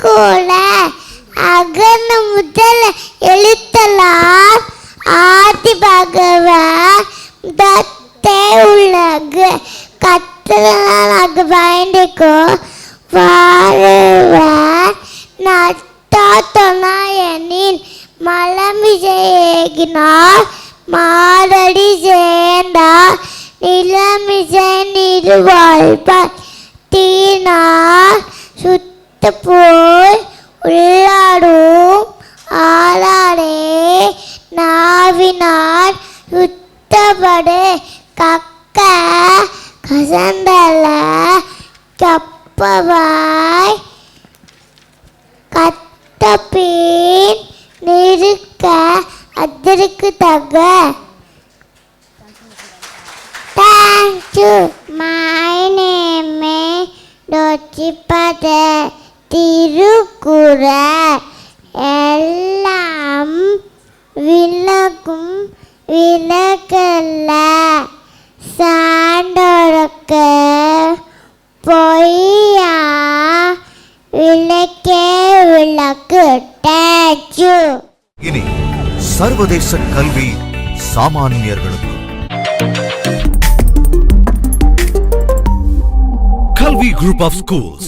கூட அகன முதல் எழுத்தலாம் ஆதி பகவான் தத்தே உலகு கத்தலாக பயண்டிக்கோ வாழுவார் நட்டாத்தொனாயனின் மலமிசையினார் மாரடி சேர்ந்தார் நிலமிசை நிறுவாழ்பார் தீனார் சுத்த போய் உள்ளாடும் ஆளாடே நாவினார் சுத்தப்படு கக்க கசந்தல கப்பவாய் கத்தப்பின் நிறுக்க அதற்கு தக. Thank you. My name is Dotipad. Thirukkural எல்லாம் விளக்கும் விளக்கல்ல சான்றோர்க்கு பொய்யா விளக்கே விளக்கு. Thank you. இனி சர்வதேச கல்வி சாமானியர்களுக்கு. Kalvi Group of Schools,